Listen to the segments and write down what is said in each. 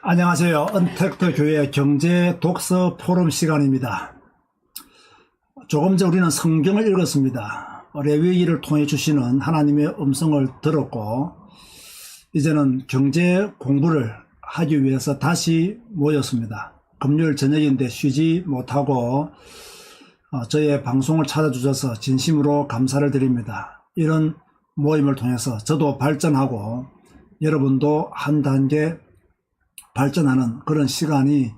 안녕하세요. 언택트 교회 경제 독서 포럼 시간입니다. 조금 전 우리는 성경을 읽었습니다. 레위기를 통해 주시는 하나님의 음성을 들었고, 이제는 경제 공부를 하기 위해서 다시 모였습니다. 금요일 저녁인데 쉬지 못하고 저의 방송을 찾아주셔서 진심으로 감사를 드립니다. 이런 모임을 통해서 저도 발전하고 여러분도 한 단계 발전하는 그런 시간이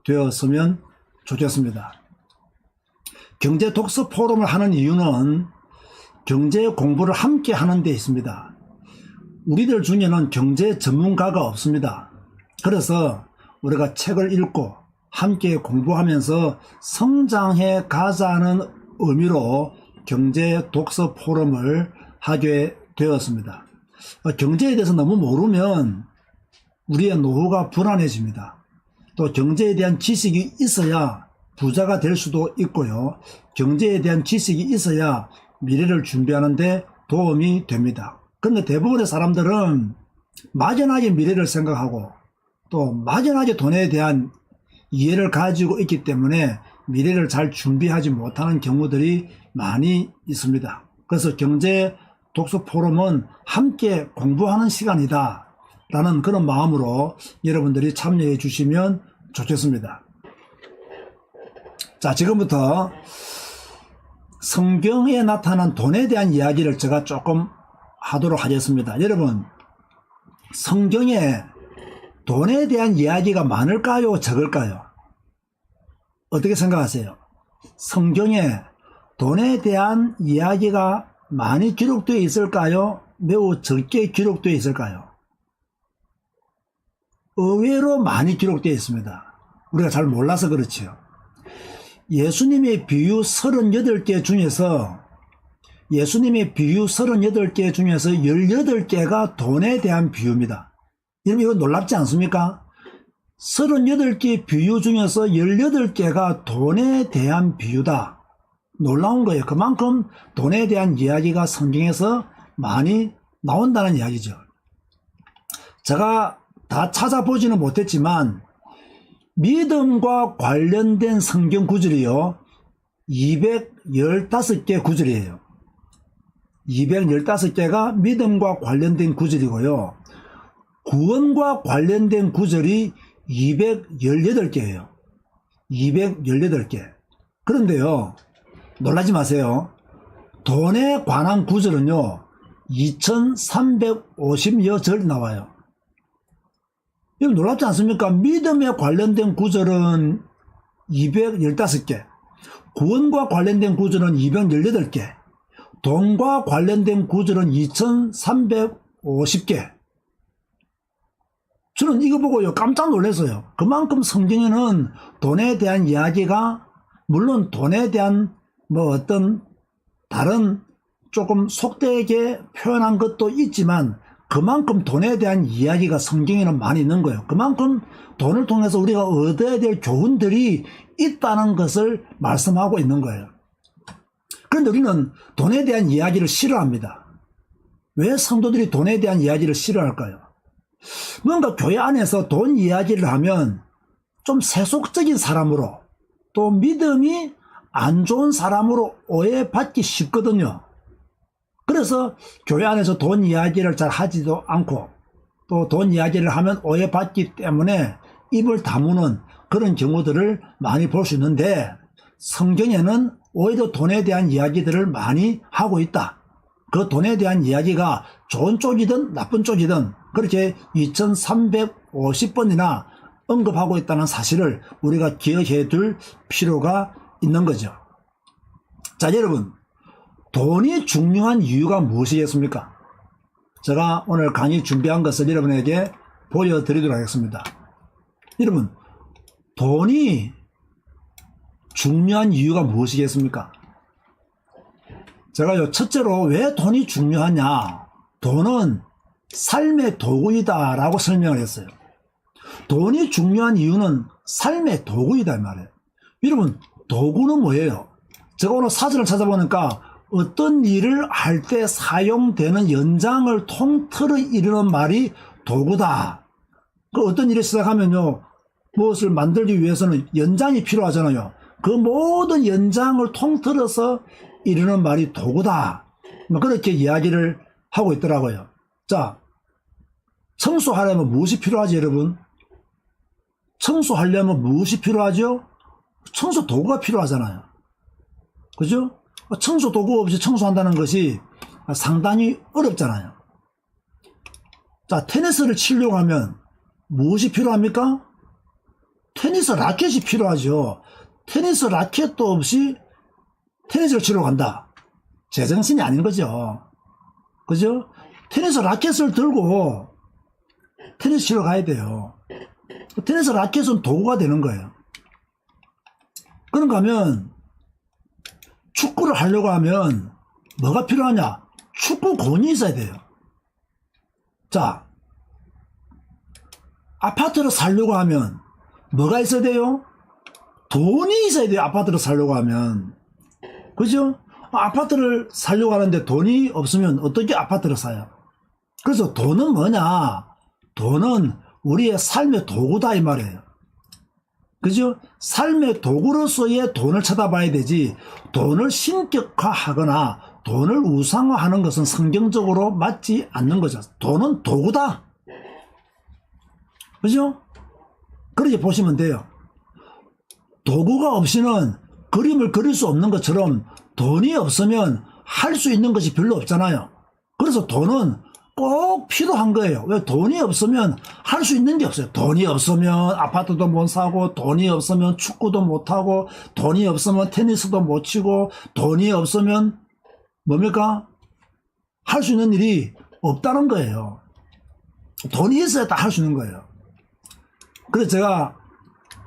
되었으면 좋겠습니다. 경제 독서 포럼을 하는 이유는 경제 공부를 함께 하는 데 있습니다. 우리들 중에는 경제 전문가가 없습니다. 그래서 우리가 책을 읽고 함께 공부하면서 성장해 가자는 의미로 경제 독서 포럼을 하게 되었습니다. 경제에 대해서 너무 모르면 우리의 노후가 불안해집니다. 또 경제에 대한 지식이 있어야 부자가 될 수도 있고요. 경제에 대한 지식이 있어야 미래를 준비하는 데 도움이 됩니다. 그런데 대부분의 사람들은 막연하게 미래를 생각하고 또 막연하게 돈에 대한 이해를 가지고 있기 때문에 미래를 잘 준비하지 못하는 경우들이 많이 있습니다. 그래서 경제 독서 포럼은 함께 공부하는 시간이다 라는 그런 마음으로 여러분들이 참여해 주시면 좋겠습니다. 자, 지금부터 성경에 나타난 돈에 대한 이야기를 제가 조금 하도록 하겠습니다. 여러분, 성경에 돈에 대한 이야기가 많을까요? 적을까요? 어떻게 생각하세요? 성경에 돈에 대한 이야기가 많이 기록되어 있을까요? 매우 적게 기록되어 있을까요? 의외로 많이 기록되어 있습니다. 우리가 잘 몰라서 그렇지요. 예수님의 비유 38개 중에서 18개가 돈에 대한 비유입니다. 여러분, 이거 놀랍지 않습니까? 38개 비유 중에서 18개가 돈에 대한 비유다. 놀라운 거예요. 그만큼 돈에 대한 이야기가 성경에서 많이 나온다는 이야기죠. 제가 다 찾아보지는 못했지만 믿음과 관련된 성경 구절이요 215개 구절이에요. 215개가 믿음과 관련된 구절이고요. 구원과 관련된 구절이 218개예요. 218개. 그런데요, 놀라지 마세요. 돈에 관한 구절은요 2350여 절 나와요. 이거 놀랍지 않습니까? 믿음에 관련된 구절은 215개, 구원과 관련된 구절은 218개, 돈과 관련된 구절은 2350개. 저는 이거 보고요 깜짝 놀랐어요. 그만큼 성경에는 돈에 대한 이야기가, 물론 돈에 대한 어떤 다른 조금 속되게 표현한 것도 있지만 그만큼 돈에 대한 이야기가 성경에는 많이 있는 거예요. 그만큼 돈을 통해서 우리가 얻어야 될 교훈들이 있다는 것을 말씀하고 있는 거예요. 그런데 우리는 돈에 대한 이야기를 싫어합니다. 왜 성도들이 돈에 대한 이야기를 싫어할까요? 뭔가 교회 안에서 돈 이야기를 하면 좀 세속적인 사람으로, 또 믿음이 안 좋은 사람으로 오해받기 쉽거든요. 그래서 교회 안에서 돈 이야기를 잘 하지도 않고 또 돈 이야기를 하면 오해받기 때문에 입을 다무는 그런 경우들을 많이 볼 수 있는데, 성경에는 오히려 돈에 대한 이야기들을 많이 하고 있다. 그 돈에 대한 이야기가 좋은 쪽이든 나쁜 쪽이든 그렇게 2350번이나 언급하고 있다는 사실을 우리가 기억해 둘 필요가 있는 거죠. 자, 여러분, 돈이 중요한 이유가 무엇이겠습니까? 제가 오늘 강의 준비한 것을 여러분에게 보여드리도록 하겠습니다. 여러분, 돈이 중요한 이유가 무엇이겠습니까? 제가요, 첫째로 왜 돈이 중요하냐? 돈은 삶의 도구이다 라고 설명을 했어요. 돈이 중요한 이유는 삶의 도구이다 이 말이에요. 여러분, 도구는 뭐예요? 제가 오늘 사전을 찾아보니까 어떤 일을 할 때 사용되는 연장을 통틀어 이르는 말이 도구다. 그 어떤 일이 시작하면요, 무엇을 만들기 위해서는 연장이 필요하잖아요. 그 모든 연장을 통틀어서 이르는 말이 도구다. 뭐 그렇게 이야기를 하고 있더라고요. 자, 청소하려면 무엇이 필요하지, 여러분? 청소하려면 무엇이 필요하죠? 청소 도구가 필요하잖아요. 그죠? 청소 도구 없이 청소한다는 것이 상당히 어렵잖아요. 자, 테니스를 치려고 하면 무엇이 필요합니까? 테니스 라켓이 필요하죠. 테니스 라켓도 없이 테니스를 치러 간다. 제정신이 아닌 거죠. 그죠? 테니스 라켓을 들고 테니스 치러 가야 돼요. 테니스 라켓은 도구가 되는 거예요. 그런가 하면 축구를 하려고 하면 뭐가 필요하냐? 축구공이 있어야 돼요. 자, 아파트를 살려고 하면 뭐가 있어야 돼요? 돈이 있어야 돼요. 아파트를 살려고 하면. 그죠? 아파트를 살려고 하는데 돈이 없으면 어떻게 아파트를 사요? 그래서 돈은 뭐냐? 돈은 우리의 삶의 도구다 이 말이에요. 그죠? 삶의 도구로서의 돈을 쳐다봐야 되지, 돈을 신격화하거나 돈을 우상화하는 것은 성경적으로 맞지 않는 거죠. 돈은 도구다. 그죠? 그렇게 보시면 돼요. 도구가 없이는 그림을 그릴 수 없는 것처럼 돈이 없으면 할 수 있는 것이 별로 없잖아요. 그래서 돈은 꼭 필요한 거예요. 왜? 돈이 없으면 할 수 있는 게 없어요. 돈이 없으면 아파트도 못 사고, 돈이 없으면 축구도 못 하고, 돈이 없으면 테니스도 못 치고, 돈이 없으면 뭡니까? 할 수 있는 일이 없다는 거예요. 돈이 있어야 다 할 수 있는 거예요. 그래서 제가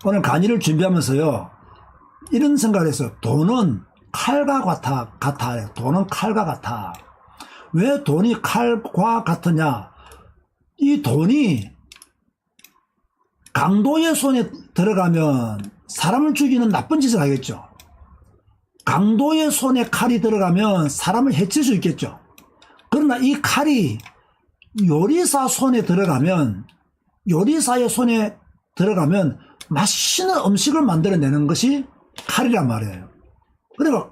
오늘 강의를 준비하면서요, 이런 생각을 했어요. 돈은 칼과 같아. 돈은 칼과 같아. 왜 돈이 칼과 같으냐? 이 돈이 강도의 손에 들어가면 사람을 죽이는 나쁜 짓을 하겠죠. 강도의 손에 칼이 들어가면 사람을 해칠 수 있겠죠. 그러나 이 칼이 요리사 손에 들어가면, 요리사의 손에 들어가면 맛있는 음식을 만들어내는 것이 칼이란 말이에요. 그리고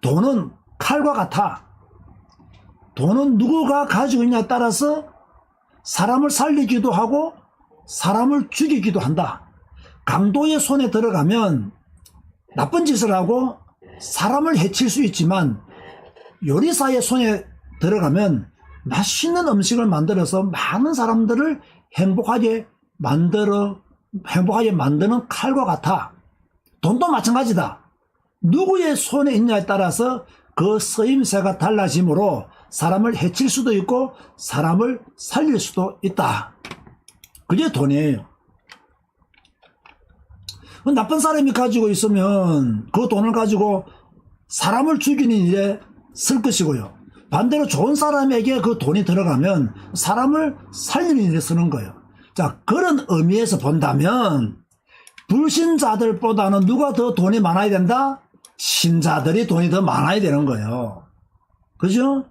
돈은 칼과 같아. 돈은 누구가 가지고 있냐에 따라서 사람을 살리기도 하고 사람을 죽이기도 한다. 강도의 손에 들어가면 나쁜 짓을 하고 사람을 해칠 수 있지만, 요리사의 손에 들어가면 맛있는 음식을 만들어서 많은 사람들을 행복하게 만드는 칼과 같아. 돈도 마찬가지다. 누구의 손에 있냐에 따라서 그 쓰임새가 달라지므로 사람을 해칠 수도 있고 사람을 살릴 수도 있다. 그게 돈이에요. 나쁜 사람이 가지고 있으면 그 돈을 가지고 사람을 죽이는 일에 쓸 것이고요. 반대로 좋은 사람에게 그 돈이 들어가면 사람을 살리는 일에 쓰는 거예요. 자, 그런 의미에서 본다면 불신자들보다는 누가 더 돈이 많아야 된다? 신자들이 돈이 더 많아야 되는 거예요. 그죠?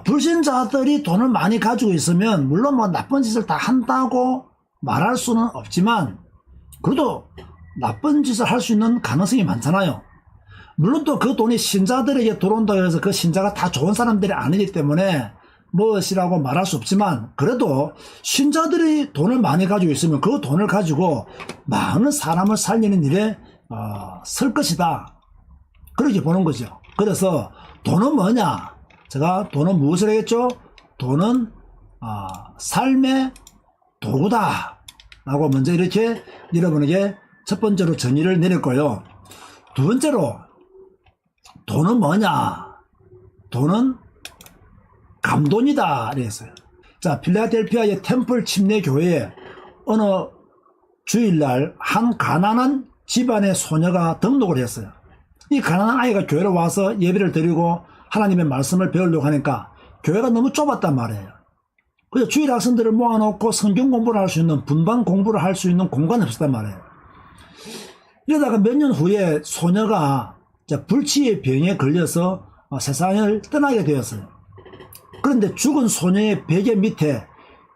불신자들이 돈을 많이 가지고 있으면 물론 뭐 나쁜 짓을 다 한다고 말할 수는 없지만 그래도 나쁜 짓을 할 수 있는 가능성이 많잖아요. 물론 또 그 돈이 신자들에게 들어온다고 해서 그 신자가 다 좋은 사람들이 아니기 때문에 무엇이라고 말할 수 없지만, 그래도 신자들이 돈을 많이 가지고 있으면 그 돈을 가지고 많은 사람을 살리는 일에 쓸 것이다. 그렇게 보는 거죠. 그래서 돈은 뭐냐? 제가 돈은 무엇을 하겠죠? 돈은 삶의 도구다 라고 먼저 이렇게 여러분에게 첫 번째로 정의를 내렸고요. 두 번째로 돈은 뭐냐? 돈은 감돈이다 이랬어요. 자, 필라델피아의 템플 침례 교회에 어느 주일날 한 가난한 집안의 소녀가 등록을 했어요. 이 가난한 아이가 교회로 와서 예배를 드리고 하나님의 말씀을 배우려고 하니까 교회가 너무 좁았단 말이에요. 그래서 주일 학생들을 모아놓고 성경 공부를 할 수 있는, 분반 공부를 할 수 있는 공간이 없었단 말이에요. 이러다가 몇 년 후에 소녀가 불치의 병에 걸려서 세상을 떠나게 되었어요. 그런데 죽은 소녀의 베개 밑에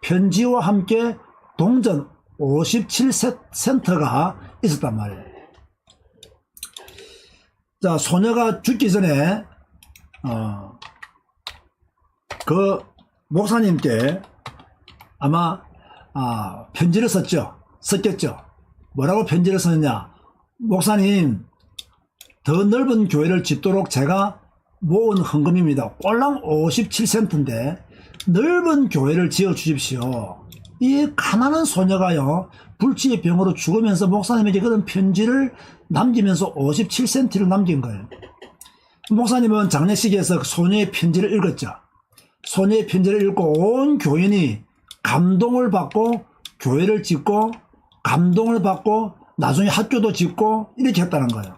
편지와 함께 동전 57센트가 있었단 말이에요. 자, 소녀가 죽기 전에 그 목사님께 아마 편지를 썼겠죠. 뭐라고 편지를 썼느냐. 목사님, 더 넓은 교회를 짓도록 제가 모은 헌금입니다. 꼴랑 57센트인데 넓은 교회를 지어 주십시오. 이 가난한 소녀가요, 불치의 병으로 죽으면서 목사님에게 그런 편지를 남기면서 57센트를 남긴 거예요. 목사님은 장례식에서 소녀의 편지를 읽었죠. 소녀의 편지를 읽고 온 교인이 감동을 받고 교회를 짓고 감동을 받고 나중에 학교도 짓고 이렇게 했다는 거예요.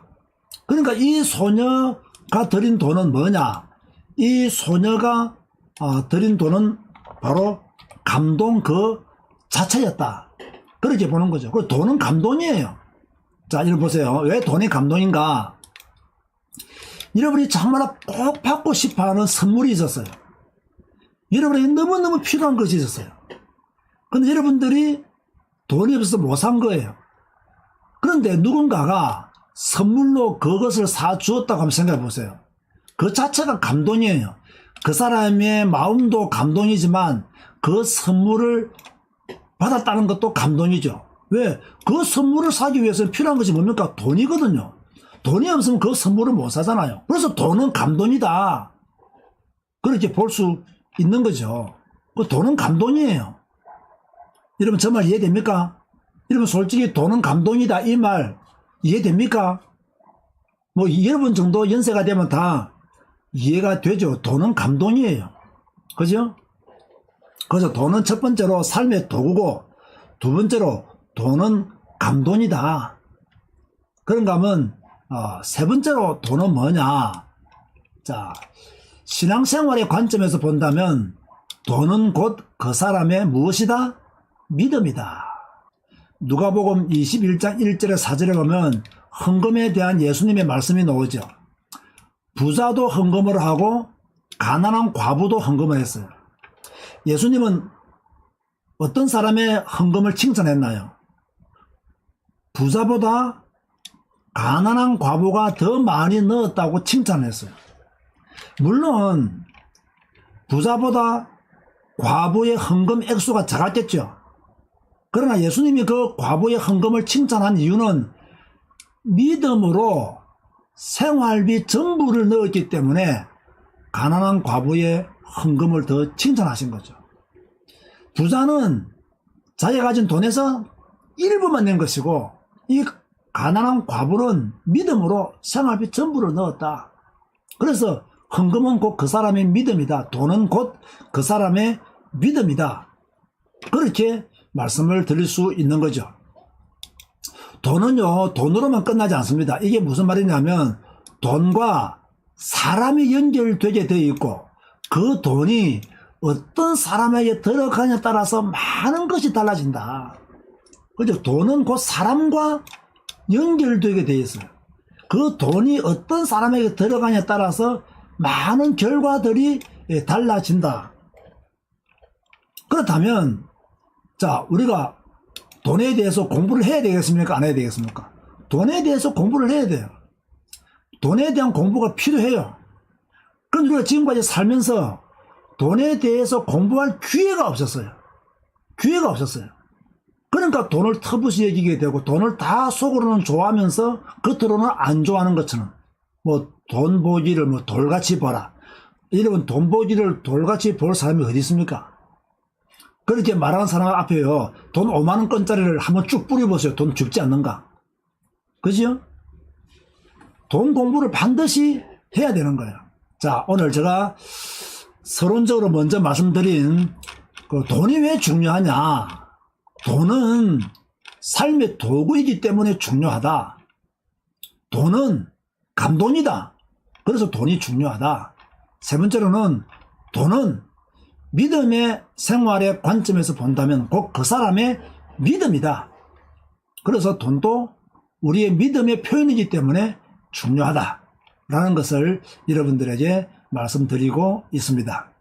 그러니까 이 소녀가 드린 돈은 뭐냐? 이 소녀가 드린 돈은 바로 감동 그 자체였다. 그렇게 보는 거죠. 그 돈은 감동이에요. 자, 이거 보세요. 왜 돈이 감동인가? 여러분이 정말 꼭 받고 싶어하는 선물이 있었어요. 여러분에게 너무너무 필요한 것이 있었어요. 근데 여러분들이 돈이 없어서 못 산 거예요. 그런데 누군가가 선물로 그것을 사주었다고 한번 생각해 보세요. 그 자체가 감동이에요. 그 사람의 마음도 감동이지만 그 선물을 받았다는 것도 감동이죠. 왜? 그 선물을 사기 위해서는 필요한 것이 뭡니까? 돈이거든요. 돈이 없으면 그 선물을 못 사잖아요. 그래서 돈은 감동이다. 그렇게 볼 수 있는 거죠. 그 돈은 감동이에요. 여러분 저 말 이해됩니까? 여러분 솔직히 돈은 감동이다 이 말 이해됩니까? 뭐 여러분 정도 연세가 되면 다 이해가 되죠. 돈은 감동이에요. 그죠? 그래서 돈은 첫 번째로 삶의 도구고 두 번째로 돈은 감동이다. 그런가 하면 세 번째로 돈은 뭐냐? 자, 신앙생활의 관점에서 본다면 돈은 곧 그 사람의 무엇이다? 믿음이다. 누가복음 21장 1절에 4절에 보면 헌금에 대한 예수님의 말씀이 나오죠. 부자도 헌금을 하고 가난한 과부도 헌금을 했어요. 예수님은 어떤 사람의 헌금을 칭찬했나요? 부자보다 가난한 과부가 더 많이 넣었다고 칭찬했어요. 물론 부자보다 과부의 헌금 액수가 작았겠죠. 그러나 예수님이 그 과부의 헌금을 칭찬한 이유는 믿음으로 생활비 전부를 넣었기 때문에 가난한 과부의 헌금을 더 칭찬하신 거죠. 부자는 자기가 가진 돈에서 일부만 낸 것이고 이 가난한 과부는 믿음으로 생활비 전부를 넣었다. 그래서 헌금은 곧 그 사람의 믿음이다. 돈은 곧 그 사람의 믿음이다. 그렇게 말씀을 드릴 수 있는 거죠. 돈은요, 돈으로만 끝나지 않습니다. 이게 무슨 말이냐면 돈과 사람이 연결되게 되어 있고 그 돈이 어떤 사람에게 들어가냐에 따라서 많은 것이 달라진다. 그죠? 돈은 곧 사람과 연결되게 되어 있어요. 그 돈이 어떤 사람에게 들어가냐에 따라서 많은 결과들이 달라진다. 그렇다면 자, 우리가 돈에 대해서 공부를 해야 되겠습니까? 안 해야 되겠습니까? 돈에 대해서 공부를 해야 돼요. 돈에 대한 공부가 필요해요. 그런데 우리가 지금까지 살면서 돈에 대해서 공부할 기회가 없었어요. 기회가 없었어요. 그러니까 돈을 터부시 여기게 되고 돈을 다 속으로는 좋아하면서 겉으로는 안 좋아하는 것처럼 뭐 돈 보기를 뭐 돌같이 보라. 여러분 돈 보기를 돌같이 볼 사람이 어디 있습니까? 그렇게 말하는 사람 앞에요. 돈 5만 원짜리를 한번 쭉 뿌려보세요. 돈 죽지 않는가? 그죠? 돈 공부를 반드시 해야 되는 거예요. 자, 오늘 제가 서론적으로 먼저 말씀드린 그 돈이 왜 중요하냐? 돈은 삶의 도구이기 때문에 중요하다. 돈은 감동이다. 그래서 돈이 중요하다. 세 번째로는 돈은 믿음의 생활의 관점에서 본다면 곧 그 사람의 믿음이다. 그래서 돈도 우리의 믿음의 표현이기 때문에 중요하다라는 것을 여러분들에게 말씀드리고 있습니다.